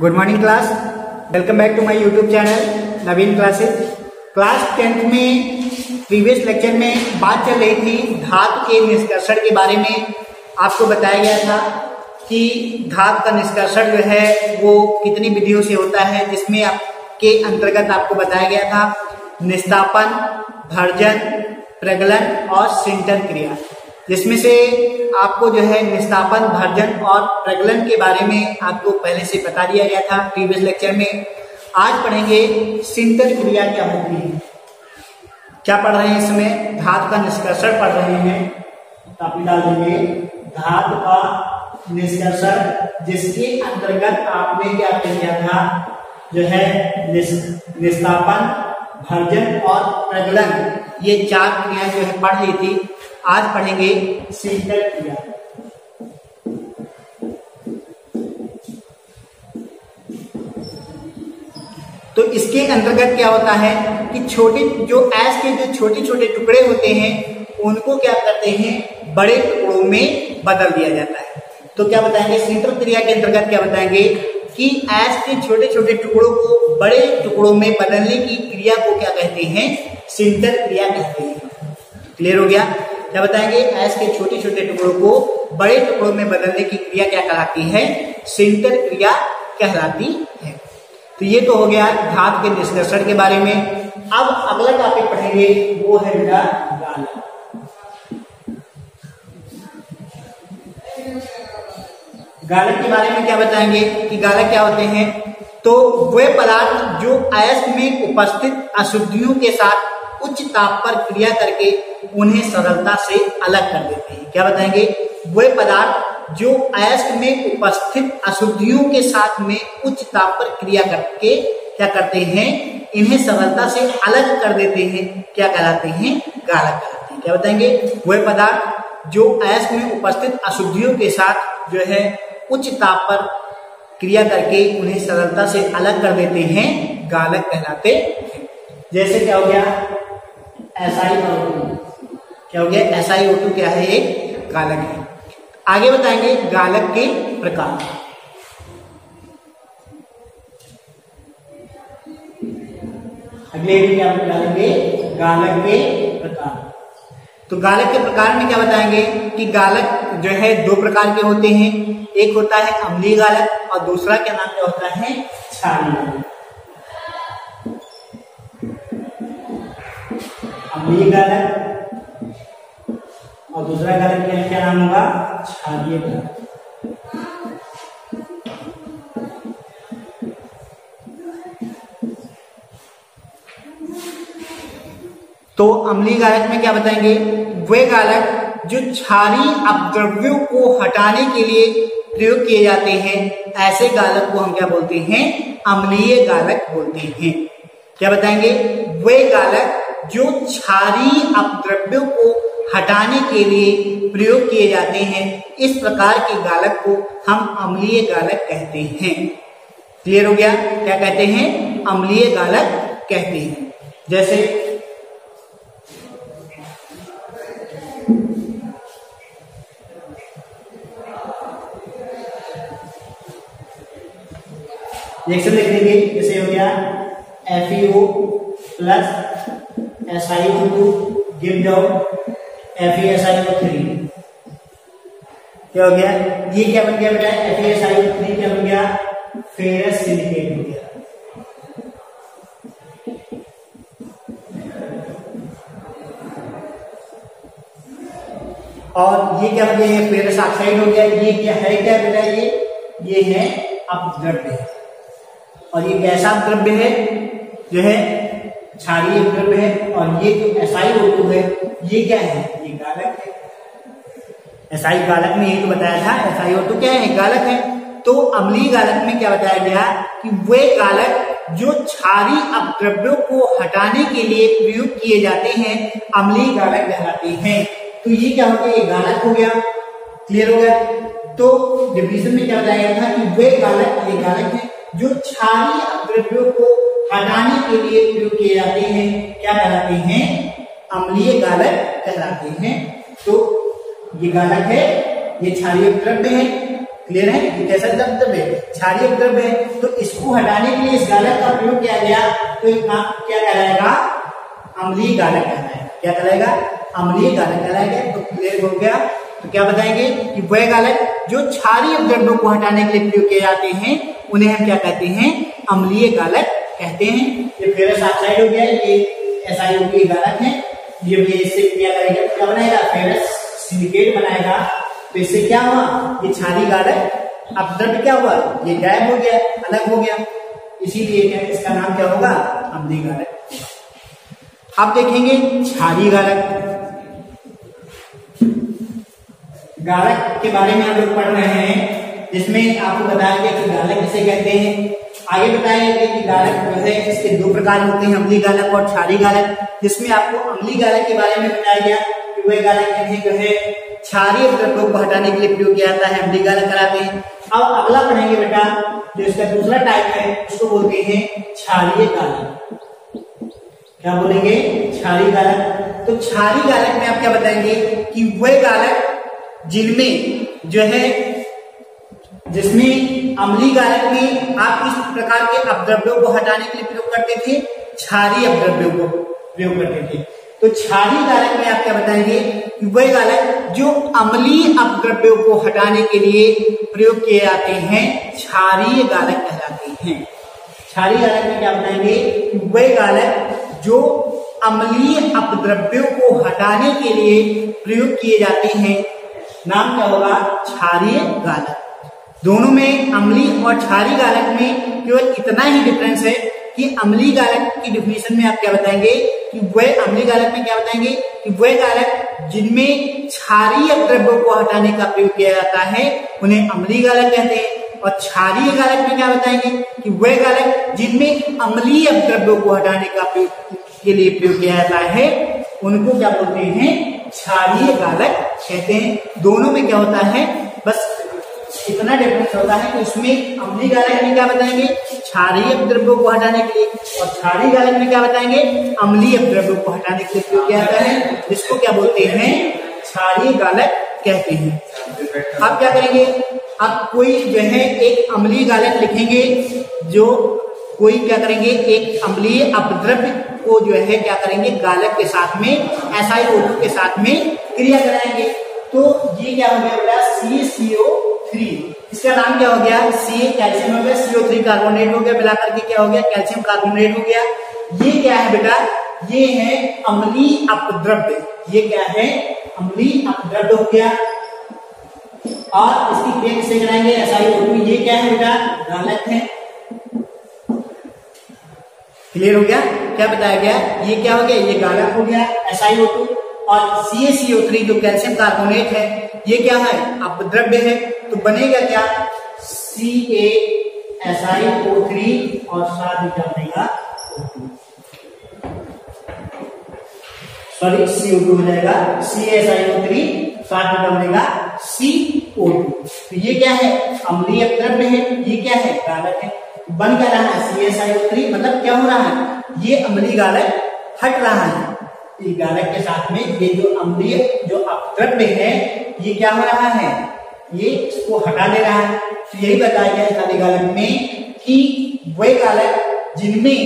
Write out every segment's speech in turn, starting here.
Good morning class, welcome back to my YouTube channel Naveen classes. Class 10th में previous lecture में बात चल रही थी धातु के निष्कर्षण के बारे में। आपको बताया गया था कि धातु का निष्कर्षण जो है वो कितनी विधियों से होता है, जिसमें आपके अंतर्गत आपको बताया गया था निस्तापन, भर्जन, प्रगलन और सिंटन क्रिया, जिसमें से आपको जो है निस्तापन, भर्जन और प्रगलन के बारे में आपको पहले से बता दिया गया था प्रीवियस लेक्चर में। आज पढ़ेंगे सिंटन क्रिया क्या होती है। क्या पढ़ रहे हैं इसमें? धातु का निष्कर्षण पढ़ रहे हैं। टॉपिक डाल देंगे धातु का निष्कर्षण, जिसके अंतर्गत आपने क्या किया था, जो है निस्तापन, भर्जन और प्रगलन, ये चार क्रिया जो है पढ़ ली थी। आज पढ़ेंगे सिंटन क्रिया। तो इसके अंतर्गत क्या होता है कि ऐश के जो छोटे छोटे टुकड़े होते हैं उनको क्या करते हैं, बड़े टुकड़ों में बदल दिया जाता है। तो क्या बताएंगे सिंटन क्रिया के अंतर्गत? क्या बताएंगे कि ऐश के छोटे छोटे टुकड़ों को बड़े टुकड़ों में बदलने की क्रिया को क्या कहते हैं, सिंटन क्रिया कहते हैं। क्लियर हो गया? क्या बताएंगे? ऐश के छोटे छोटे टुकड़ों को बड़े टुकड़ों में बदलने की क्रिया क्या कहलाती है, सिंटन क्रिया कहलाती है। तो ये तो हो गया धातु के निष्कर्षण के बारे में। अब अगला टॉपिक पढ़ेंगे, वो है मेरा गालक। गालक के बारे में क्या बताएंगे कि गालक क्या होते हैं? तो वे पदार्थ जो ऐश में उपस्थित अशुद्धियों के साथ उच्च ताप पर क्रिया करके उन्हें सरलता से अलग कर देते हैं। क्या बताएंगे? वे पदार्थ जो ऐश में उपस्थित अशुद्धियों के साथ में उच्च ताप पर क्रिया करके क्या करते हैं, इन्हें सरलता से अलग कर देते हैं, क्या कहलाते हैं, गालक कहलाते हैं। क्या बताएंगे? वे पदार्थ जो ऐश में उपस्थित अशुद्धियों के साथ जो है उच्च ताप पर क्रिया करके उन्हें सरलता से अलग कर देते हैं, गालक कहलाते हैं। जैसे क्या हो गया, SiO2। क्या हो गया? SiO2 क्या है? एक गालक है। आगे बताएंगे गालक के प्रकार। अगले क्या बताएंगे, गालक के प्रकार। तो गालक के प्रकार में क्या बताएंगे कि गालक जो है दो प्रकार के होते हैं। एक होता है अम्लीय गालक और दूसरा क्या नाम क्या होता है, क्षारीय गालक। अम्लीय गालक और दूसरा गालक क्या नाम होगा, क्षारीय गालक। तो अम्लीय गालक में क्या बताएंगे, वे गालक जो क्षारीय अपद्रव्यों को हटाने के लिए प्रयोग किए जाते हैं, ऐसे गालक को हम क्या बोलते हैं, अम्लीय गालक बोलते हैं। क्या बताएंगे? वे गालक जो क्षारीय अपद्रव्यों को हटाने के लिए प्रयोग किए जाते हैं, इस प्रकार के गालक को हम अम्लीय गालक कहते हैं। क्लियर हो गया? क्या कहते हैं? अम्लीय गालक कहते हैं। जैसे रिएक्शन लिख देंगे, जैसे हो गया FeO plus SiO2 give down FeSiO3। क्या हो गया? ये क्या बन गया बेटा? FeSiO3 क्या बन गया? फेरस सिलिकेट हो गया। और ये क्या हो गया? ये फेरस ऑक्साइड हो गया। ये क्या है, क्या बेटा? ये है अपद्रव्य, और ये कैसा द्रव्य है, जो है क्षारीय द्रव्य है। और ये जो SiO2 है, ये क्या है? ये गालक है। SI गालक में ये तो बताया था, SiO2 क्या है? गालक है। तो अम्लीय गालक में क्या बताया गया कि वे गालक जो क्षारीय अपद्रव्यों को हटाने के लिए प्रयोग किए जाते हैं, अम्लीय गालक कहलाते हैं। तो ये क्या हो गया? ये गालक हो गया। क्लियर हो गया? तो डिफिनेशन में क्या बताया गया था कि वे गालक, ये गालक है जो क्षारीय अपद्रव्यों को हटाने के लिए प्रयोग किए जाते हैं, क्या कहलाते हैं, अम्लीय गालक कहलाते हैं। तो ये गालक है, ये क्षारीय द्रव्य है, क्लियर है? ये कैसा द्रव्य है? क्षारीय द्रव्य है। तो इसको हटाने के लिए इस गालक का प्रयोग किया गया, तो क्या कहलाएगा? अम्लीय गालक कहलाएगा। क्या कहलाएगा? अम्लीय गालक कहलाएगा। तो क्लियर हो गया। तो क्या बताएंगे कि वह गालक जो क्षारीय द्रव्यों को हटाने के लिए प्रयोग किए जाते हैं उन्हें हम क्या कहते हैं? अम्लीय गालक कहते हैं। ये फेरस ऑक्साइड हो गया, ये SiO2 गालक है। ये इससे क्या करेगा? क्या बनाएगा? फेरस सिलिकेट बनाएगा। तो इससे क्या हुआ? ये क्षारीय गालक अब द्रव्य क्या हुआ? ये गायब हो गया, अलग हो गया, इसीलिए क्या इसका नाम क्या होगा? अम्लीय गालक। अब देखेंगे क्षारीय गालक। गालक के बारे में हम लोग पढ़ रहे हैं, जिसमें आपको बताया गया कि गालक किसे कहते हैं। आगे बताया गया कि गालक जो है इसके दो प्रकार होते हैं, अम्लीय गालक और क्षारीय गालक। जिसमें आपको अम्लीय गालक के बारे में बताया गया कि वह गालक जो है क्षारीय द्रव्यों को हटाने के लिए प्रयोग किया जाता है, अम्लीय गालक कराते हैं। अब अगला पढ़ेंगे बेटा, जो इसका दूसरा टाइप है उसको बोलते हैं क्षारीय गालक। क्या बोलेंगे? क्षारीय गालक। तो क्षारीय गालक में आप क्या बताएंगे कि वह गालक जिनमें जो है, जिसमें अम्लीय गालक में आप किस प्रकार के अपद्रव्यों को हटाने के लिए प्रयोग करते थे? क्षारीय अपद्रव्यों को प्रयोग करते थे। तो क्षारीय गालक में आप क्या बताएंगे कि वह गालक जो अम्लीय अपद्रव्यों को हटाने के लिए प्रयोग किए जाते हैं क्षारीय गालक कहलाते हैं। क्षारीय गालक में क्या बताएंगे कि वह गालक जो अम्लीय अपद्रव्यों को हटाने के लिए प्रयोग किए जाते हैं, नाम क्या होगा? क्षारीय गालक। दोनों में, अम्लीय और क्षारीय गालक में केवल इतना ही डिफरेंस है कि अम्लीय गालक की डिफिनेशन में आप क्या बताएंगे कि वह अम्लीय गालक में क्या बताएंगे कि वह गालक जिनमें क्षारीय द्रव्यों को हटाने का प्रयोग किया जाता है उन्हें अम्लीय गालक कहते हैं। और क्षारीय गालक में क्या बताएंगे कि वह गालक जिनमें अम्लीय द्रव्यों को हटाने का के लिए प्रयोग किया जाता है उनको क्या बोलते हैं? क्षारीय गालक कहते हैं। दोनों में क्या होता है? बस इतना डिफरेंस होता है कि उसमें अम्लीय गालक में क्या बताएंगे? क्षारीय द्रव्यों को हटाने के लिए, और क्षारीय गालक में क्या बताएंगे? अम्लीय द्रव्यों को हटाने के लिए प्रयोग किया जाता है, जिसको क्या बोलते हैं? क्षारीय गालक कहते हैं। अब क्या करेंगे? अब कोई जो है एक अम्लीय गालक लिखेंगे, जो कोई क्या करेंगे? एक अम्लीय अपद्रव्य को जो है क्या करेंगे? गालक के साथ में SiO2 के साथ में क्रिया कराएंगे। तो ये क्या हो गया बेटा? CaCO3। इसका नाम क्या हो गया? Ca कैल्शियम हो गया, CO3 कार्बोनेट हो गया, मिलाकर के क्या हो गया? कैल्शियम कार्बोनेट हो गया। ये क्या है बेटा? ये है अम्लीय अपद्रव्य। ये क्या है? अम्लीय अपद्रव्य हो गया। और इसकी क्रिया किससे कराएंगे? SiO2। ये क्या है बेटा? गालक है। क्लियर हो गया? क्या बताया गया? ये क्या हो गया? ये गालक हो गया SiO2। और CaCO3 जो कैल्शियम कार्बोनेट है, ये क्या है? अपद्रव्य है। तो बनेगा क्या? CaSiO3 और साथ में क्या बनेगा? सॉरी, CO2 हो जाएगा। CaSiO3 साथ में क्या बनेगा? CO2। तो ये क्या है? अम्लीय अपद्रव्य है। ये क्या है? गालक है। बन क्या रहा है? CaSiO3। मतलब क्या हो रहा है? ये अम्लीय गालक हट रहा है। इस गालक के साथ में ये जो अम्लीय जो अपद्रव्य है ये क्या हो रहा है? ये इसको हटा दे रहा है। तो यही बताया गया क्षारीय गालक में कि वह गालक जिनमें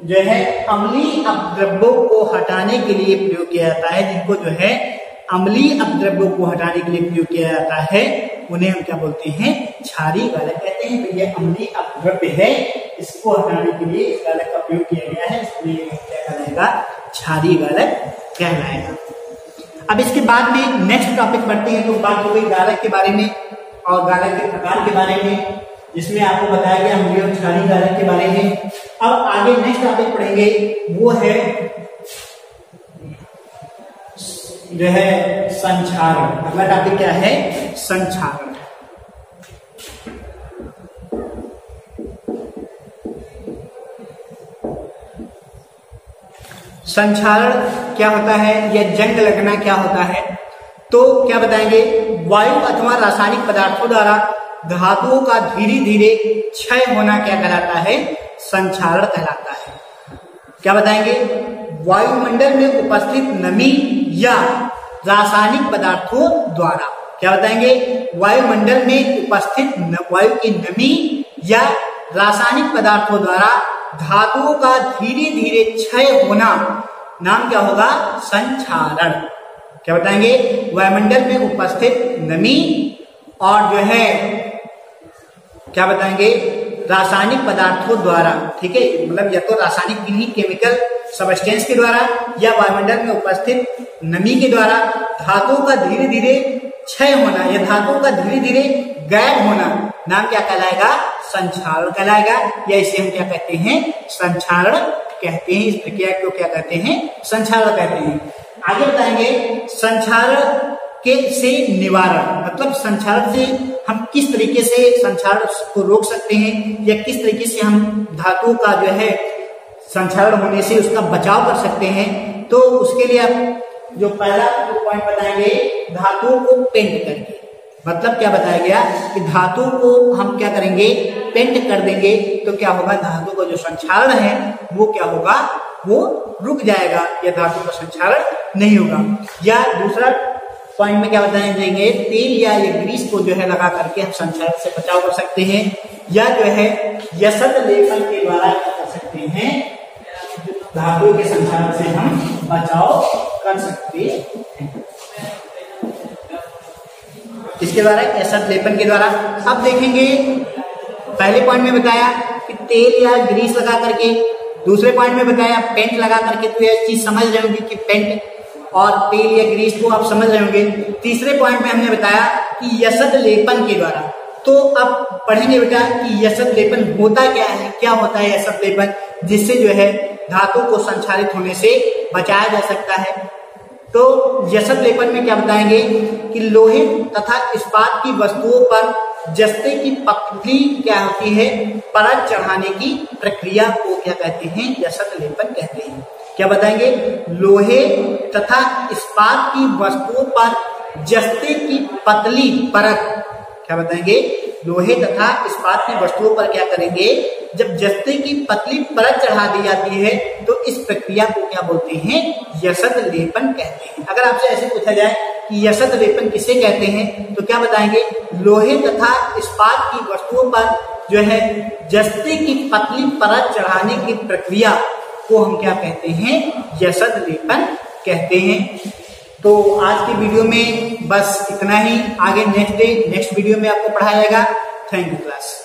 जो है अम्लीय अपद्रव्यों को हटाने के लिए प्रयोग किया जाता है, जिनको जो है अम्लीय अपद्रव्यों को हटाने के लिए प्रयोग किया जाता है, उन्हें हम क्या बोलते हैं? क्षारीय गालक कहते हैं। तो ये अम्लीय अपद्रव्य है, इसको हटाने के लिए इस गालक का प्रयोग किया गया है, इसलिए क्या कहलाएगा? क्षारीय गालक कहलाएगा। अब इसके बाद में नेक्स्ट टॉपिक बढ़ते हैं। तो बात हो गई गालक के बारे में और गालक के प्रकार के बारे में, जिसमें आपको बताया गया अम्लीय और क्षारीय गालक के बारे में। अब आगे नेक्स्ट टॉपिक पढ़ेंगे, वो है जो है संक्षारण। अगला टॉपिक क्या है? संक्षारण। संक्षारण क्या होता है या जंग लगना क्या होता है? तो क्या बताएंगे? वायु अथवा रासायनिक पदार्थों द्वारा धातुओं का धीरे धीरे क्षय होना क्या कहलाता है? संक्षारण कहलाता है। क्या बताएंगे? वायुमंडल में उपस्थित नमी या रासायनिक पदार्थों द्वारा। क्या बताएंगे? वायुमंडल में उपस्थित वायु की नमी या रासायनिक पदार्थों द्वारा धातुओं का धीरे धीरे क्षय होना नाम क्या होगा? संक्षारण। क्या बताएंगे? वायुमंडल में उपस्थित नमी और जो है क्या बताएंगे? रासायनिक पदार्थों द्वारा, ठीक है, मतलब या तो रासायनिक किन्हीं केमिकल सबस्टेंस के द्वारा या वायुमंडल में उपस्थित नमी के द्वारा धातुओं का धीरे धीरे क्षय होना या धातुओं का धीरे धीरे गायब होना नाम क्या कहलाएगा? संक्षारण कहलाएगा, या इसे हम क्या कहते हैं? संक्षारण कहते हैं। इस प्रक्रिया को क्या कहते हैं? संक्षारण कहते हैं। आगे बताएंगे संक्षारण के से निवारण, मतलब संक्षारण से हम किस तरीके से संक्षारण को रोक सकते हैं या किस तरीके से हम धातु का जो है संक्षारण होने से उसका बचाव कर सकते हैं। तो उसके लिए आप जो पहला पॉइंट बताएंगे, धातुओं को पेंट करके, मतलब क्या बताया गया कि धातु को हम क्या करेंगे? पेंट कर देंगे तो क्या होगा? धातु का जो संक्षारण है वो क्या होगा? वो रुक जाएगा या धातु का संक्षारण नहीं होगा। या दूसरा पॉइंट में क्या बताने देंगे? तेल या ये ग्रीस को जो है लगा करके हम संक्षारण से बचाव कर सकते हैं, या जो है यसत लेपन के द्वारा क्या कर सकते हैं? धातु के संक्षारण से हम बचाव कर सकते हैं। इसके द्वारा यसत लेपन के द्वारा। अब देखेंगे पहले पॉइंट में बताया कि तेल या ग्रीस लगा करके, दूसरे पॉइंट में बताया पेंट लगा करके। तो यह चीज समझ रहे होंगे कि पेंट और तेल या ग्रीस को आप समझ रहे होंगे। तीसरे पॉइंट में हमने बताया कि यसत लेपन के द्वारा। तो अब पढ़ेंगे बेटा कि यसत लेपन होता क्या है, क्या होता है यसत लेपन, जिससे जो है धातु को संक्षारित होने से बचाया जा सकता है। तो यसत लेपन में क्या बताएंगे कि लोहे तथा इस्पात की वस्तुओं पर जस्ते की पतली क्या होती है? परत चढ़ाने की प्रक्रिया को क्या कहते हैं? यसत लेपन कहते हैं। क्या बताएंगे? लोहे तथा इस्पात की वस्तुओं पर जस्ते की पतली परत, क्या बताएंगे? लोहे तथा इस्पात की वस्तुओं पर क्या करेंगे? जब जस्ते की पतली परत चढ़ा दी जाती है तो इस प्रक्रिया को क्या बोलते हैं? यसत लेपन कहते हैं। अगर आपसे ऐसे पूछा जाए कि यसत लेपन किसे कहते हैं तो क्या बताएंगे? लोहे तथा इस्पात की वस्तुओं पर जो है जस्ते की पतली परत चढ़ाने की प्रक्रिया को हम क्या कहते हैं? यसत लेपन कहते हैं। तो आज की वीडियो में बस इतना ही। आगे नेक्स्ट वीडियो में आपको पढ़ाया जाएगा। Thank you class.